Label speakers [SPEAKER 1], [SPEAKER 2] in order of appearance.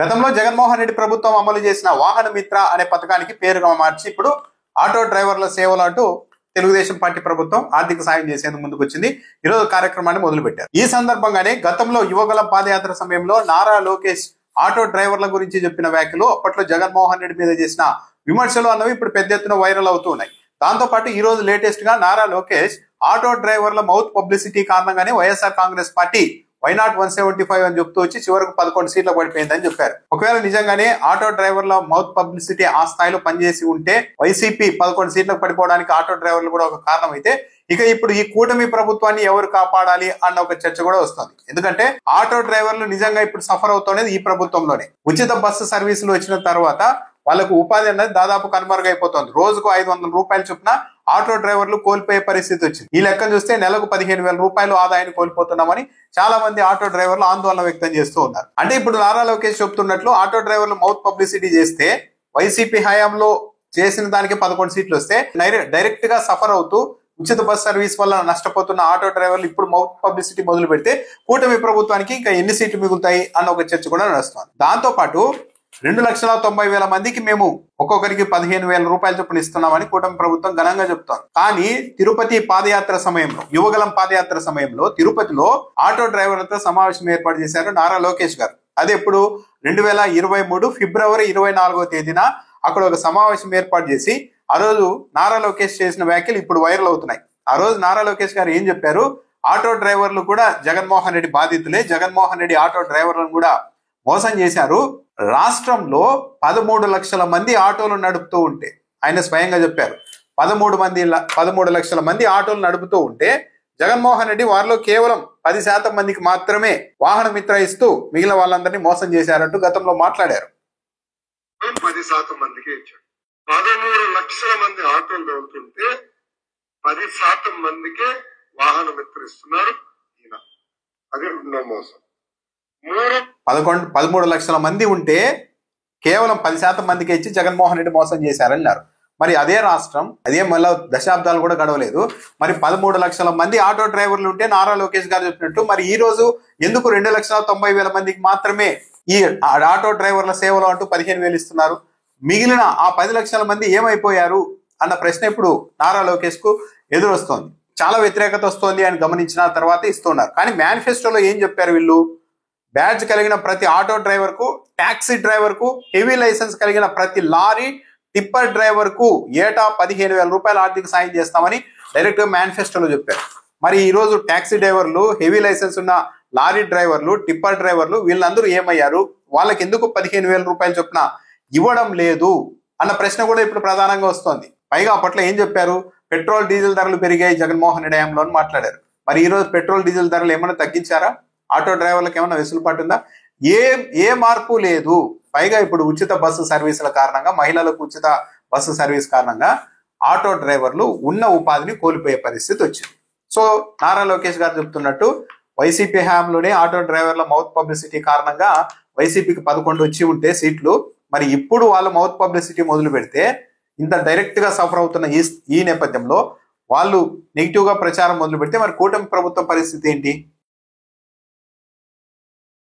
[SPEAKER 1] గతంలో జగన్మోహన్ రెడ్డి ప్రభుత్వం అమలు చేసిన వాహన మిత్ర అనే పథకానికి పేరుగా మార్చి ఇప్పుడు ఆటో డ్రైవర్ల సేవలు అంటూ తెలుగుదేశం పార్టీ ప్రభుత్వం ఆర్థిక సాయం చేసేందుకు ముందుకు వచ్చింది. ఈరోజు కార్యక్రమాన్ని మొదలుపెట్టారు. ఈ సందర్భంగానే గతంలో యువగలం పాదయాత్ర సమయంలో నారా లోకేష్ ఆటో డ్రైవర్ల గురించి చెప్పిన వ్యాఖ్యలు, అప్పట్లో జగన్మోహన్ రెడ్డి మీద చేసిన విమర్శలు అన్నవి ఇప్పుడు పెద్ద ఎత్తున వైరల్ అవుతూ ఉన్నాయి. దాంతో పాటు ఈ రోజు లేటెస్ట్ గా నారా లోకేష్ ఆటో డ్రైవర్ల మౌత్ పబ్లిసిటీ కారణంగానే వైఎస్ఆర్ కాంగ్రెస్ పార్టీ వైనాట్ 175 అని చెప్తూ వచ్చి చివరకు 11 సీట్లకు పడిపోయిందని చెప్పారు. ఒకవేళ నిజంగానే ఆటో డ్రైవర్ల మౌత్ పబ్లిసిటీ ఆ స్థాయిలో పనిచేసి ఉంటే వైసీపీ 11 సీట్లకు పడిపోవడానికి ఆటో డ్రైవర్లు కూడా ఒక కారణం అయితే, ఇక ఇప్పుడు ఈ కూటమి ప్రభుత్వాన్ని ఎవరు కాపాడాలి అన్న ఒక చర్చ కూడా వస్తుంది. ఎందుకంటే ఆటో డ్రైవర్లు నిజంగా ఇప్పుడు సఫర్ అవుతున్నది ఈ ప్రభుత్వంలోనే. ఉచిత బస్సు సర్వీసులు వచ్చిన తర్వాత వాళ్ళకు ఉపాధి అనేది దాదాపు కనుమరుగైపోతుంది. రోజుకు 500 రూపాయలు చొప్పున ఆటో డ్రైవర్లు కోల్పోయే పరిస్థితి వచ్చింది. ఈ లెక్కను చూస్తే నెలకు 15,000 రూపాయలు ఆదాయాన్ని కోల్పోతున్నామని చాలా మంది ఆటో డ్రైవర్లు ఆందోళన వ్యక్తం చేస్తూ ఉన్నారు. అంటే ఇప్పుడు నారా లోకేష్ చెప్తున్నట్లు ఆటో డ్రైవర్లు మౌత్ పబ్లిసిటీ చేస్తే వైసీపీ హయాంలో చేసిన దానికి 11 సీట్లు వస్తే డైరెక్ట్ గా సఫర్ అవుతూ ఉచిత బస్ సర్వీస్ వల్ల నష్టపోతున్న ఆటో డ్రైవర్లు ఇప్పుడు మౌత్ పబ్లిసిటీ మొదలు పెడితే కూటమి ప్రభుత్వానికి ఇంకా ఎన్ని సీట్లు మిగులుతాయి అన్న ఒక చర్చ కూడా నడుస్తుంది. దాంతో పాటు 2,90,000 మందికి మేము ఒక్కొక్కరికి 15,000 రూపాయలు చొప్పున ఇస్తున్నామని కూటమి ప్రభుత్వం ఘనంగా చెప్తారు. కానీ తిరుపతి పాదయాత్ర సమయంలో, యువగలం పాదయాత్ర సమయంలో తిరుపతిలో ఆటో డ్రైవర్లతో సమావేశం ఏర్పాటు చేశారు నారా లోకేష్ గారు. అది ఎప్పుడు 2023 ఫిబ్రవరి 24వ తేదీన అక్కడ ఒక సమావేశం ఏర్పాటు చేసి ఆ రోజు నారా లోకేష్ చేసిన వ్యాఖ్యలు ఇప్పుడు వైరల్ అవుతున్నాయి. ఆ రోజు నారా లోకేష్ గారు ఏం చెప్పారు? ఆటో డ్రైవర్లు కూడా జగన్మోహన్ రెడ్డి బాధితులే, జగన్మోహన్ రెడ్డి ఆటో డ్రైవర్లను కూడా మోసం చేశారు. రాష్ట్రంలో 13 లక్షల మంది ఆటోలు నడుపుతూ ఉంటే, ఆయన స్వయంగా చెప్పారు 13 లక్షల మంది ఆటోలు నడుపుతూ ఉంటే జగన్మోహన్ రెడ్డి వారిలో కేవలం 10% మందికి మాత్రమే వాహన మిత్ర ఇస్తూ మిగిలిన వాళ్ళందరినీ మోసం చేశారంటూ గతంలో మాట్లాడారు.
[SPEAKER 2] 10% మందికి ఇచ్చాడు. 13 లక్షల మంది ఆటోలు నడుపుతుంటే 10% మందికే వాహన మిత్ర ఇస్తున్నారు ఈయన. అది రెండో మోసం.
[SPEAKER 1] 13 లక్షల మంది ఉంటే కేవలం 10% మందికి ఇచ్చి జగన్మోహన్ రెడ్డి మోసం చేశారన్నారు. మరి అదే రాష్ట్రం, అదే మళ్ళీ దశాబ్దాలు కూడా గడవలేదు, మరి 13 లక్షల మంది ఆటో డ్రైవర్లు ఉంటే నారా లోకేష్ గారు చెప్పినట్టు మరి ఈ రోజు ఎందుకు 2,90,000 మందికి మాత్రమే ఈ ఆటో డ్రైవర్ల సేవలు అంటూ 15,000 ఇస్తున్నారు? మిగిలిన ఆ 10 లక్షల మంది ఏమైపోయారు అన్న ప్రశ్న ఇప్పుడు నారా లోకేష్ కు ఎదురొస్తోంది. చాలా వ్యతిరేకత వస్తోంది అని గమనించిన తర్వాత ఇస్తున్నారు. కానీ మేనిఫెస్టోలో ఏం చెప్పారు వీళ్ళు? బ్యాడ్జ్ కలిగిన ప్రతి ఆటో డ్రైవర్ కు, టాక్సీ డ్రైవర్ కు, హెవీ లైసెన్స్ కలిగిన ప్రతి లారీ టిప్పర్ డ్రైవర్ కు ఏటా 15,000 రూపాయలు ఆర్థిక సాయం చేస్తామని డైరెక్ట్ గా మేనిఫెస్టోలో చెప్పారు. మరి ఈ రోజు టాక్సీ డ్రైవర్లు, హెవీ లైసెన్స్ ఉన్న లారీ డ్రైవర్లు, టిప్పర్ డ్రైవర్లు వీళ్ళందరూ ఏమయ్యారు? వాళ్ళకి ఎందుకు 15,000 రూపాయలు చొప్పున ఇవ్వడం లేదు అన్న ప్రశ్న కూడా ఇప్పుడు ప్రధానంగా వస్తోంది. పైగా అప్పట్లో ఏం చెప్పారు? పెట్రోల్ డీజిల్ ధరలు పెరిగాయి జగన్మోహన్ రెడ్డి హయాంలో అని మాట్లాడారు. మరి ఈ రోజు పెట్రోల్ డీజిల్ ధరలు ఏమైనా తగ్గించారా? ఆటో డ్రైవర్లకు ఏమైనా వెసులుబాటు ఉందా? ఏ మార్పు లేదు. పైగా ఇప్పుడు ఉచిత బస్సు సర్వీసుల కారణంగా, మహిళలకు ఉచిత బస్సు సర్వీస్ కారణంగా ఆటో డ్రైవర్లు ఉన్న ఉపాధిని కోల్పోయే పరిస్థితి వచ్చింది. సో నారా లోకేష్ గారు చెప్తున్నట్టు వైసీపీ హయాంలోనే ఆటో డ్రైవర్ల మౌత్ పబ్లిసిటీ కారణంగా వైసీపీకి 11 వచ్చి ఉంటే సీట్లు, మరి ఇప్పుడు వాళ్ళు మౌత్ పబ్లిసిటీ మొదలు పెడితే ఇంత డైరెక్ట్ గా సఫర్ అవుతున్న ఈ నేపథ్యంలో వాళ్ళు నెగిటివ్ గా ప్రచారం మొదలు పెడితే మరి కూటమి ప్రభుత్వం పరిస్థితి ఏంటి?